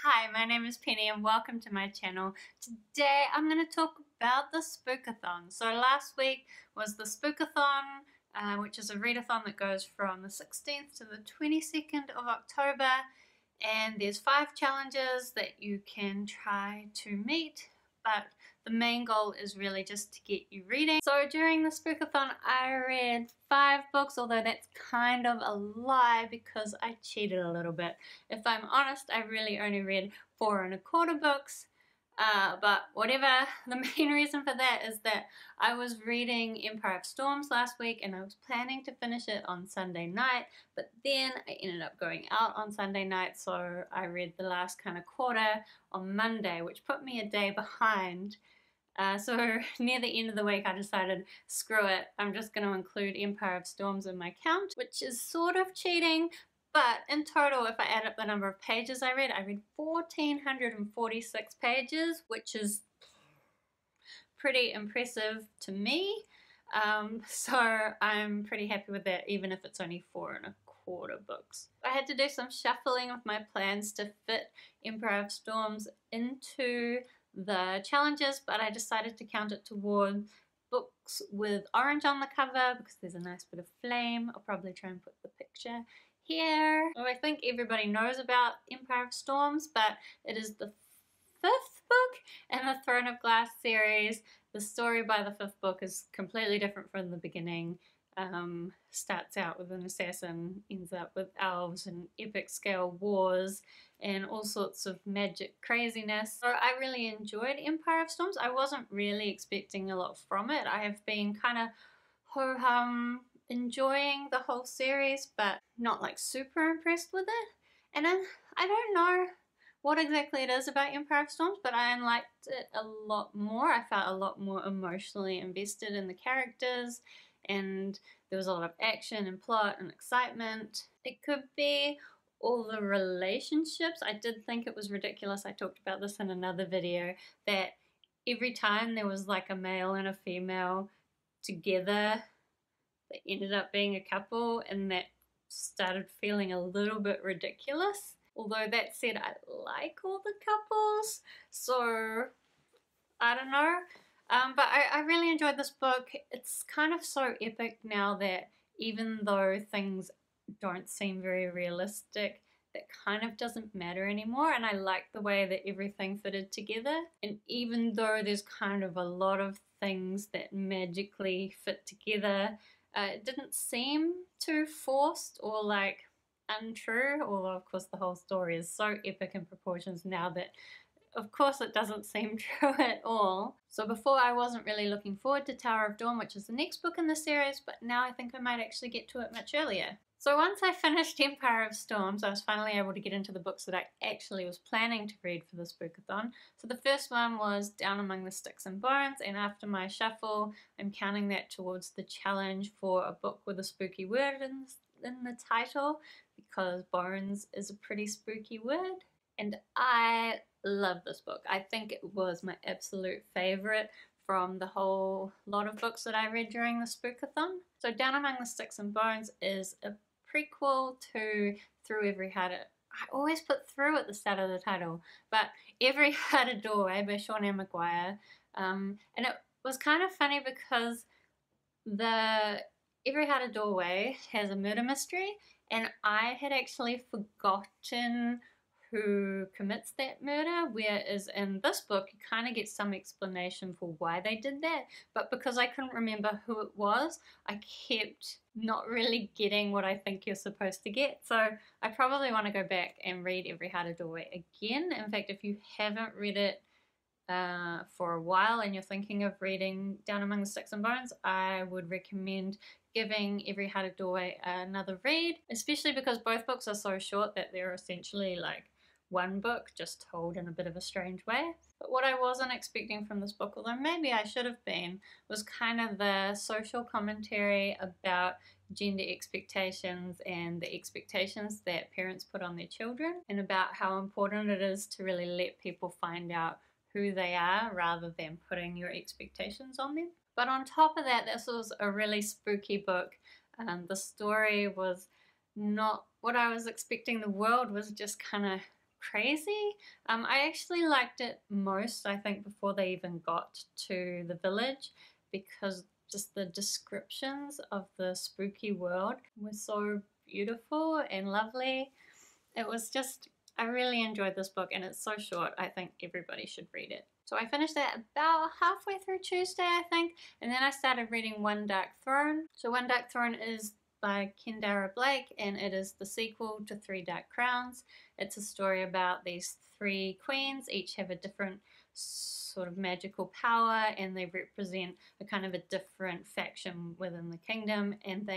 Hi, my name is Penny and welcome to my channel. Today I'm going to talk about the Spookathon. So last week was the Spookathon, which is a readathon that goes from the 16th to the 22nd of October, and there's 5 challenges that you can try to meet, but the main goal is really just to get you reading. So during the Spookathon I read 5 books, although that's kind of a lie because I cheated a little bit. If I'm honest, I really only read 4 1/4 books, but whatever. The main reason for that is that I was reading Empire of Storms last week and I was planning to finish it on Sunday night, but then I ended up going out on Sunday night, so I read the last kind of quarter on Monday, which put me a day behind. So near the end of the week I decided, screw it, I'm just going to include Empire of Storms in my count, which is sort of cheating, but in total, if I add up the number of pages I read 1,446 pages, which is pretty impressive to me. So I'm pretty happy with that, even if it's only 4 1/4 books. I had to do some shuffling of my plans to fit Empire of Storms into the challenges, but I decided to count it toward books with orange on the cover because there's a nice bit of flame. I'll probably try and put the picture here. Well, I think everybody knows about Empire of Storms, but it is the 5th book in the Throne of Glass series. The story by the 5th book is completely different from the beginning. Starts out with an assassin, ends up with elves and epic scale wars and all sorts of magic craziness. So I really enjoyed Empire of Storms. I wasn't really expecting a lot from it. I have been kind of ho-hum enjoying the whole series, but not like super impressed with it. And I don't know what exactly it is about Empire of Storms, but I liked it a lot more. I felt a lot more emotionally invested in the characters, and there was a lot of action and plot and excitement. It could be all the relationships. I did think it was ridiculous, I talked about this in another video, that every time there was like a male and a female together, they ended up being a couple, and that started feeling a little bit ridiculous. Although that said, I like all the couples, so I don't know. But I really enjoyed this book. It's kind of so epic now that even though things don't seem very realistic, that kind of doesn't matter anymore, and I like the way that everything fitted together. And even though there's kind of a lot of things that magically fit together, it didn't seem too forced or like untrue, although of course the whole story is so epic in proportions now that of course it doesn't seem true at all. So before I wasn't really looking forward to Tower of Dawn, which is the next book in the series, but now I think I might actually get to it much earlier. So once I finished Empire of Storms, I was finally able to get into the books that I actually was planning to read for the Spookathon. So the first one was Down Among the Sticks and Bones, and after my shuffle, I'm counting that towards the challenge for a book with a spooky word in the title, because bones is a pretty spooky word. And I love this book. I think it was my absolute favorite from the whole lot of books that I read during the Spookathon. So Down Among the Sticks and Bones is a prequel to Through Every Heart. I always put through at the start of the title, but Every Heart a Doorway by Sean M. Maguire. And it was kind of funny because the Every Heart a Doorway has a murder mystery, and I had actually forgotten who commits that murder, whereas in this book you kind of get some explanation for why they did that, but because I couldn't remember who it was, I kept not really getting what I think you're supposed to get. So I probably want to go back and read Every Heart a Doorway again. In fact, if you haven't read it for a while and you're thinking of reading Down Among the Sticks and Bones, I would recommend giving Every Heart a Doorway another read, especially because both books are so short that they're essentially like one book just told in a bit of a strange way. But what I wasn't expecting from this book, although maybe I should have been, was kind of the social commentary about gender expectations and the expectations that parents put on their children, and about how important it is to really let people find out who they are rather than putting your expectations on them. But on top of that, this was a really spooky book. The story was not what I was expecting. The world was just kind of crazy. I actually liked it most, I think, before they even got to the village, because just the descriptions of the spooky world were so beautiful and lovely. It was just, I really enjoyed this book, and it's so short. I think everybody should read it. So I finished that about halfway through Tuesday, I think, and then I started reading One Dark Throne. So One Dark Throne is by Kendara Blake, and it is the sequel to Three Dark Crowns. It's a story about these three queens, each have a different sort of magical power, and they represent a kind of a different faction within the kingdom, and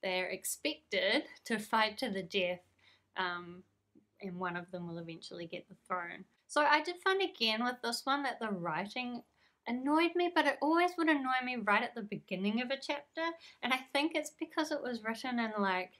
they're expected to fight to the death, and one of them will eventually get the throne. So I did find again with this one that the writing annoyed me, but it always would annoy me right at the beginning of a chapter, and I think it's because it was written in like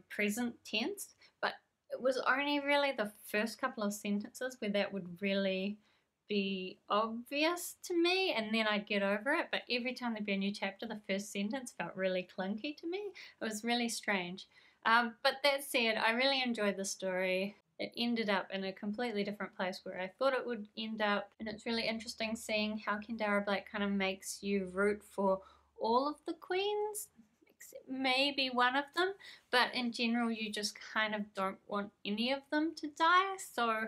present tense, but it was only really the first couple of sentences where that would really be obvious to me, and then I'd get over it. But every time there'd be a new chapter, the first sentence felt really clunky to me. It was really strange. But that said, I really enjoyed the story. It ended up in a completely different place where I thought it would end up, and it's really interesting seeing how Kendara Blake kind of makes you root for all of the queens, except maybe one of them, but in general you just kind of don't want any of them to die. So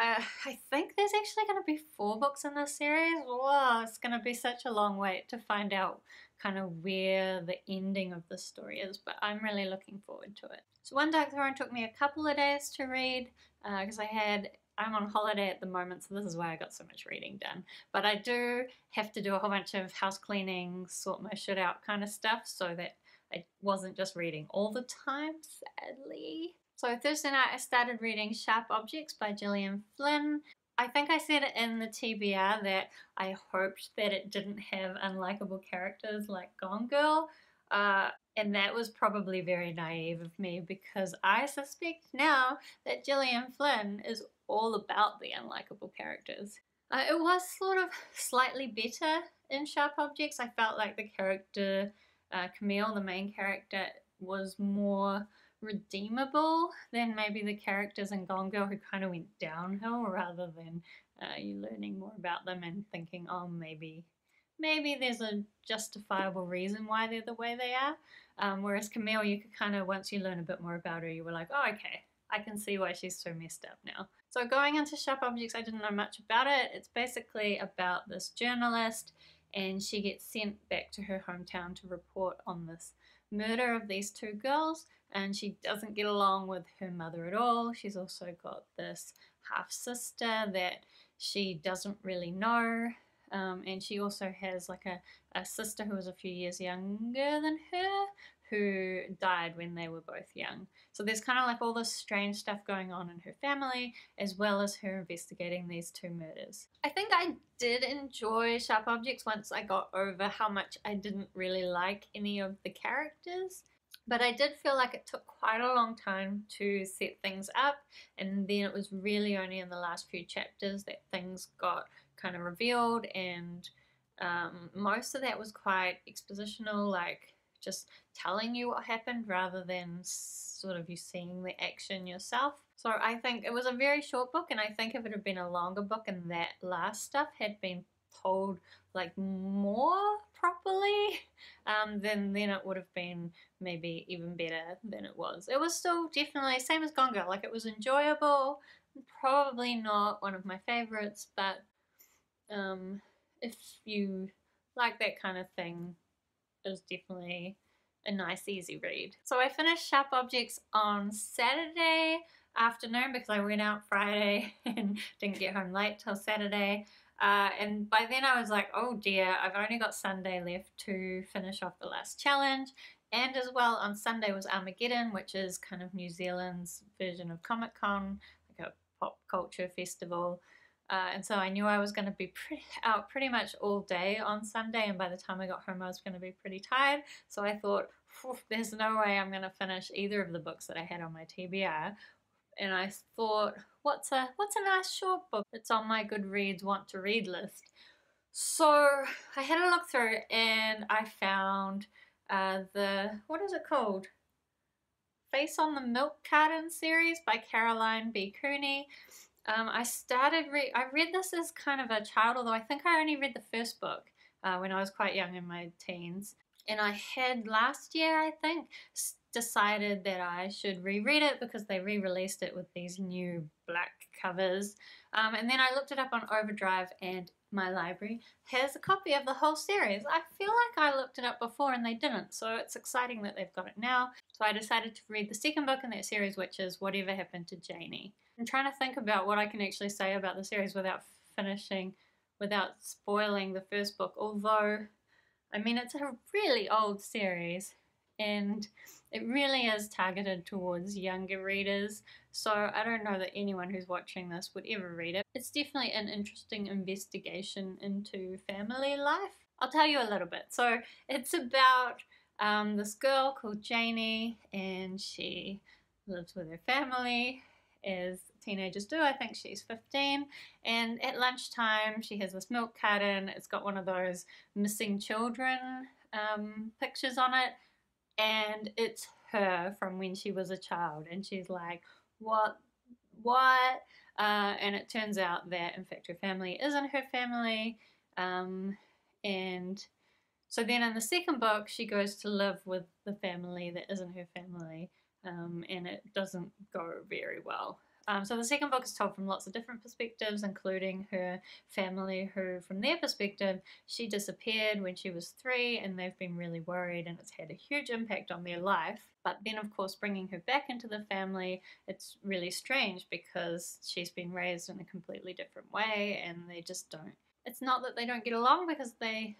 I think there's actually going to be 4 books in this series. Wow, it's going to be such a long wait to find out kind of where the ending of the story is, but I'm really looking forward to it. So One Dark Throne took me a couple of days to read because I'm on holiday at the moment, so this is why I got so much reading done. But I do have to do a whole bunch of house cleaning, sort my shit out kind of stuff, so that I wasn't just reading all the time, sadly. So Thursday night I started reading Sharp Objects by Gillian Flynn. I think I said in the TBR that I hoped that it didn't have unlikable characters like Gone Girl, and that was probably very naive of me, because I suspect now that Gillian Flynn is all about the unlikable characters. It was sort of slightly better in Sharp Objects. I felt like the character, Camille, the main character, was more redeemable than maybe the characters in Gone Girl, who kind of went downhill, rather than you learning more about them and thinking, oh, maybe there's a justifiable reason why they're the way they are. Whereas Camille, you could kind of, once you learn a bit more about her, you were like, oh, okay, I can see why she's so messed up now. So going into Sharp Objects, I didn't know much about it. It's basically about this journalist, and she gets sent back to her hometown to report on this murder of these 2 girls, and she doesn't get along with her mother at all. She's also got this half-sister that she doesn't really know, and she also has like a sister who was a few years younger than her, who died when they were both young. So there's kind of like all this strange stuff going on in her family, as well as her investigating these 2 murders. I think I did enjoy Sharp Objects once I got over how much I didn't really like any of the characters. But I did feel like it took quite a long time to set things up, and then it was really only in the last few chapters that things got kind of revealed, and most of that was quite expositional, like just telling you what happened rather than sort of you seeing the action yourself. So I think it was a very short book, and I think if it had been a longer book and that last stuff had been told like more properly, then it would have been maybe even better than it was. It was still definitely same as Gone Girl. Like, it was enjoyable, probably not one of my favorites, but if you like that kind of thing, it was definitely a nice easy read. So I finished Sharp Objects on Saturday afternoon because I went out Friday and didn't get home late till Saturday. And by then I was like, oh dear, I've only got Sunday left to finish off the last challenge. And as well, on Sunday was Armageddon, which is kind of New Zealand's version of Comic-Con, like a pop culture festival. And so I knew I was going to be out pretty much all day on Sunday, and by the time I got home I was going to be pretty tired. So I thought, there's no way I'm going to finish either of the books that I had on my TBR. And I thought, what's a nice short book that's on my Goodreads want to read list? So I had a look through and I found what is it called? Face on the Milk Carton series by Caroline B. Cooney. I read this as kind of a child, although I think I only read the first book when I was quite young in my teens. And I had last year, I think, decided that I should reread it because they re-released it with these new black covers. And then I looked it up on Overdrive, and my library has a copy of the whole series. I feel like I looked it up before and they didn't, so it's exciting that they've got it now. So I decided to read the second book in that series, which is Whatever Happened to Janie. I'm trying to think about what I can actually say about the series without spoiling the first book, although, I mean, it's a really old series and it really is targeted towards younger readers, so I don't know that anyone who's watching this would ever read it. It's definitely an interesting investigation into family life. I'll tell you a little bit. So it's about this girl called Janie, and she lives with her family as teenagers do. I think she's 15, and at lunchtime she has this milk carton. It's got one of those missing children pictures on it, and it's her from when she was a child, and she's like, what? And it turns out that in fact her family isn't her family, and so then in the second book she goes to live with the family that isn't her family, and it doesn't go very well. So the second book is told from lots of different perspectives, including her family, who, from their perspective, she disappeared when she was 3 and they've been really worried and it's had a huge impact on their life. But then, of course, bringing her back into the family, it's really strange because she's been raised in a completely different way and they just don't. It's not that they don't get along, because they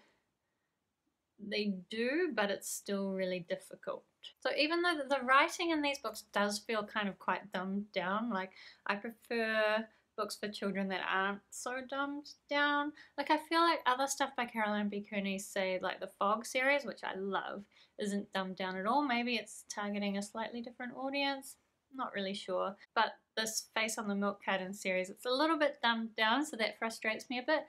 do, but it's still really difficult. So even though the writing in these books does feel kind of quite dumbed down, like I prefer books for children that aren't so dumbed down. Like I feel like other stuff by Caroline B. Cooney, say like the Fog series, which I love, isn't dumbed down at all. Maybe it's targeting a slightly different audience. Not really sure. But this Face on the Milk Carton series, it's a little bit dumbed down, so that frustrates me a bit.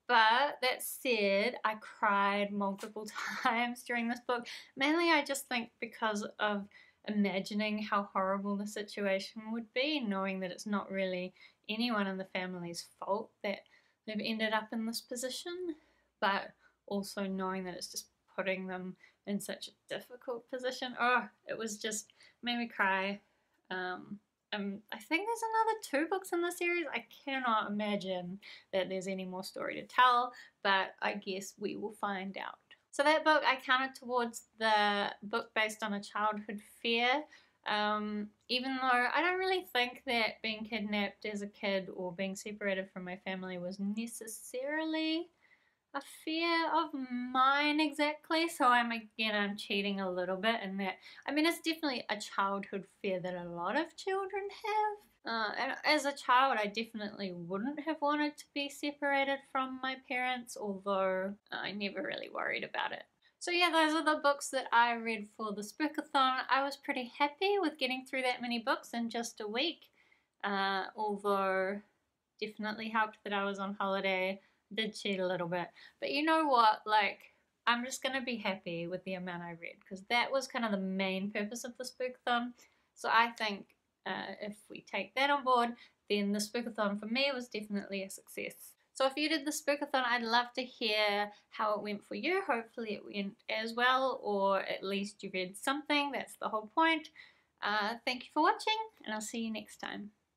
But that said, I cried multiple times during this book. Mainly I just think because of imagining how horrible the situation would be, knowing that it's not really anyone in the family's fault that they've ended up in this position, but also knowing that it's just putting them in such a difficult position. Oh, it was just made me cry. I think there's another 2 books in the series. I cannot imagine that there's any more story to tell, but I guess we will find out. So that book I counted towards the book based on a childhood fear, even though I don't really think that being kidnapped as a kid or being separated from my family was necessarily a fear of mine exactly, so I'm cheating a little bit in that. I mean, it's definitely a childhood fear that a lot of children have, and as a child I definitely wouldn't have wanted to be separated from my parents, although I never really worried about it. So yeah, those are the books that I read for the Spookathon. I was pretty happy with getting through that many books in just a week, although definitely helped that I was on holiday. Did cheat a little bit, but you know what, like, I'm just gonna be happy with the amount I read, because that was kind of the main purpose of the Spookathon. So I think if we take that on board, then the Spookathon for me was definitely a success. So if you did the Spookathon, I'd love to hear how it went for you. Hopefully it went as well, or at least you read something. That's the whole point. Thank you for watching, and I'll see you next time.